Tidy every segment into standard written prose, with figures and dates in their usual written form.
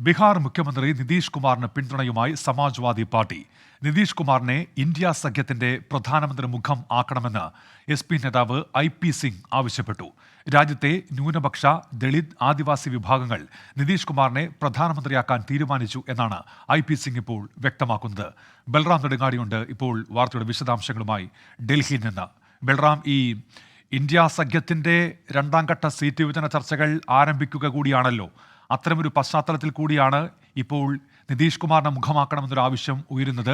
ബീഹാർ മുഖ്യമന്ത്രി നിതീഷ് കുമാറിന് പിന്തുണയുമായി സമാജ്വാദി പാർട്ടി. നിതീഷ് കുമാറിനെ ഇന്ത്യ സഖ്യത്തിന്റെ പ്രധാനമന്ത്രി മുഖം ആക്കണമെന്ന് SP നേതാവ് IP സിംഗ് ആവശ്യപ്പെട്ടു. രാജ്യത്തെ ന്യൂനപക്ഷ, ദളിത്, ആദിവാസി വിഭാഗങ്ങൾ നിതീഷ് കുമാറിനെ പ്രധാനമന്ത്രിയാക്കാൻ തീരുമാനിച്ചു എന്നാണ് IP സിംഗ് ഇപ്പോൾ വ്യക്തമാക്കുന്നത്. ബൽറാം നെടുങ്ങാടിയുണ്ട് ഇപ്പോൾ വാർത്തയുടെ വിശദാംശങ്ങളുമായി ഡൽഹിയിൽ നിന്ന്. ബൽറാം, ഈ ഇന്ത്യ സഖ്യത്തിന്റെ രണ്ടാം ഘട്ട സീറ്റ് വിഭജന ചർച്ചകൾ ആരംഭിക്കുക കൂടിയാണല്ലോ. അത്തരമൊരു പശ്ചാത്തലത്തിൽ കൂടിയാണ് ഇപ്പോൾ നിതീഷ് കുമാറിനെ മുഖമാക്കണമെന്നൊരു ആവശ്യം ഉയരുന്നത്.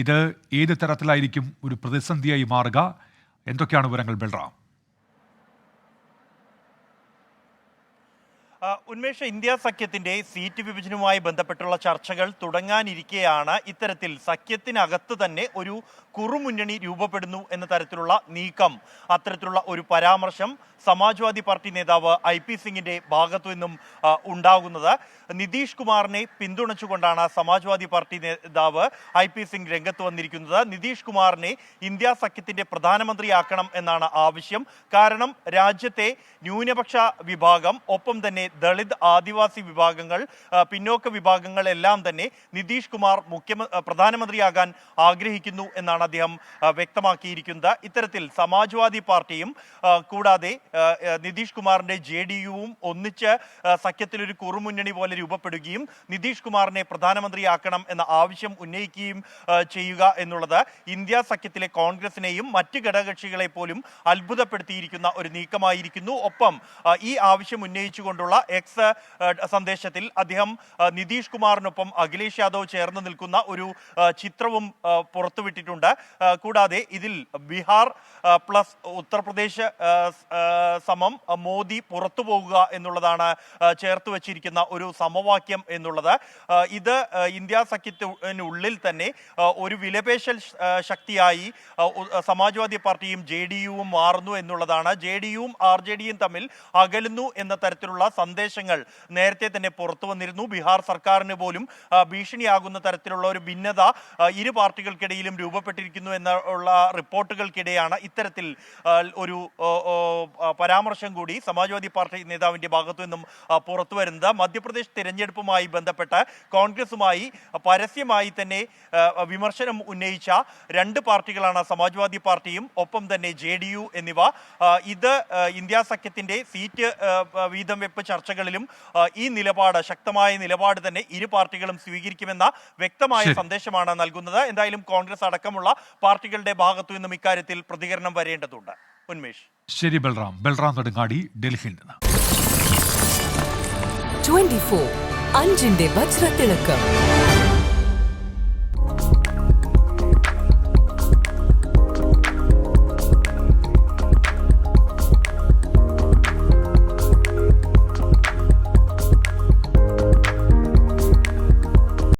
ഇത് ഏത് തരത്തിലായിരിക്കും ഒരു പ്രതിസന്ധിയായി മാറുക? എന്തൊക്കെയാണ് വിവരങ്ങൾ ബൽറാം? ഉന്മേഷ, ഇന്ത്യ സഖ്യത്തിന്റെ സീറ്റ് വിഭജനവുമായി ബന്ധപ്പെട്ടുള്ള ചർച്ചകൾ തുടങ്ങാനിരിക്കെയാണ് ഇത്തരത്തിൽ സഖ്യത്തിനകത്ത് തന്നെ ഒരു കുറുമുന്നണി രൂപപ്പെടുന്നു എന്ന തരത്തിലുള്ള നീക്കം, അത്തരത്തിലുള്ള ഒരു പരാമർശം സമാജ്വാദി പാർട്ടി നേതാവ് IP സിംഗിന്റെ ഭാഗത്തു നിന്നും ഉണ്ടാകുന്നത്. നിതീഷ് കുമാറിനെ പിന്തുണച്ചുകൊണ്ടാണ് സമാജ്വാദി പാർട്ടി നേതാവ് IP സിംഗ് രംഗത്ത് വന്നിരിക്കുന്നത്. നിതീഷ് കുമാറിനെ ഇന്ത്യ സഖ്യത്തിന്റെ പ്രധാനമന്ത്രിയാക്കണം എന്നാണ് ആവശ്യം. കാരണം രാജ്യത്തെ ന്യൂനപക്ഷ വിഭാഗം, ഒപ്പം തന്നെ ദളിത്, ആദിവാസി വിഭാഗങ്ങൾ, പിന്നോക്ക വിഭാഗങ്ങളെല്ലാം തന്നെ നിതീഷ് കുമാർ പ്രധാനമന്ത്രിയാകാൻ ആഗ്രഹിക്കുന്നു എന്നാണ് അദ്ദേഹം വ്യക്തമാക്കിയിരിക്കുന്നത്. ഇത്തരത്തിൽ സമാജ്വാദി പാർട്ടിയും കൂടാതെ നിതീഷ് കുമാറിന്റെ JDUവും ഒന്നിച്ച് സഖ്യത്തിലൊരു കുറുമുന്നണി പോലെ രൂപപ്പെടുകയും നിതീഷ് കുമാറിനെ പ്രധാനമന്ത്രിയാക്കണം എന്ന ആവശ്യം ഉന്നയിക്കുകയും ചെയ്യുക എന്നുള്ളത് ഇന്ത്യ സഖ്യത്തിലെ കോൺഗ്രസിനെയും മറ്റ് ഘടകകക്ഷികളെ പോലും അത്ഭുതപ്പെടുത്തിയിരിക്കുന്ന ഒരു നീക്കമായിരിക്കുന്നു. ഒപ്പം ഈ ആവശ്യം ഉന്നയിച്ചുകൊണ്ടുള്ള X സന്ദേശത്തിൽ അദ്ദേഹം നിതീഷ് കുമാറിനൊപ്പം അഖിലേഷ് യാദവ് ചേർന്ന് നിൽക്കുന്ന ഒരു ചിത്രവും പുറത്തുവിട്ടിട്ടുണ്ട്. കൂടാതെ ഇതിൽ ബീഹാർ പ്ലസ് ഉത്തർപ്രദേശ് സമം മോദി പുറത്തു പോകുക എന്നുള്ളതാണ് ചേർത്ത് വച്ചിരിക്കുന്ന ഒരു സമവാക്യം എന്നുള്ളത്. ഇത് ഇന്ത്യ സഖ്യത്തിനുള്ളിൽ തന്നെ ഒരു വിലപേശൽ ശക്തിയായി സമാജ്വാദി പാർട്ടിയും JDUവും മാറുന്നു എന്നുള്ളതാണ്. JDUവും RJDയും തമ്മിൽ അകലുന്നു എന്ന തരത്തിലുള്ള സന്ദേശങ്ങൾ നേരത്തെ തന്നെ പുറത്തു വന്നിരുന്നു. ബീഹാർ സർക്കാരിന് പോലും ഭീഷണിയാകുന്ന തരത്തിലുള്ള ഒരു ഭിന്നത ഇരു പാർട്ടികൾക്കിടയിലും രൂപപ്പെട്ടിരിക്കുന്നു എന്നുള്ള റിപ്പോർട്ടുകൾക്കിടെയാണ് ഇത്തരത്തിൽ ഒരു പരാമർശം കൂടി സമാജ്വാദി പാർട്ടി നേതാവിന്റെ ഭാഗത്തു നിന്നും പുറത്തു വരുന്നത്. മധ്യപ്രദേശ് തിരഞ്ഞെടുപ്പുമായി ബന്ധപ്പെട്ട് കോൺഗ്രസുമായി പരസ്യമായി തന്നെ വിമർശനം ഉന്നയിച്ച രണ്ട് പാർട്ടികളാണ് സമാജ്വാദി പാർട്ടിയും ഒപ്പം തന്നെ JDU എന്നിവ. ഇത് ഇന്ത്യ സഖ്യത്തിന്റെ സീറ്റ് വീതം വെപ്പ് ചർച്ചകളിലും ഈ നിലപാട്, ശക്തമായ നിലപാട് തന്നെ ഇരു പാർട്ടികളും സ്വീകരിക്കുമെന്ന വ്യക്തമായ സന്ദേശമാണ് നൽകുന്നത്. എന്തായാലും കോൺഗ്രസ് അടക്കമുള്ള പാർട്ടികളുടെ ഭാഗത്തു നിന്നും ഇക്കാര്യത്തിൽ പ്രതികരണം വരേണ്ടതുണ്ട്. ഉന്മേഷ്. ശരി ബൽറാം. ബൽറാം നെടുങ്ങാടി, ഡൽഹിയിൽ നിന്ന്. 24 അഞ്ചിന്റെ വജ്രത്തിളക്കം.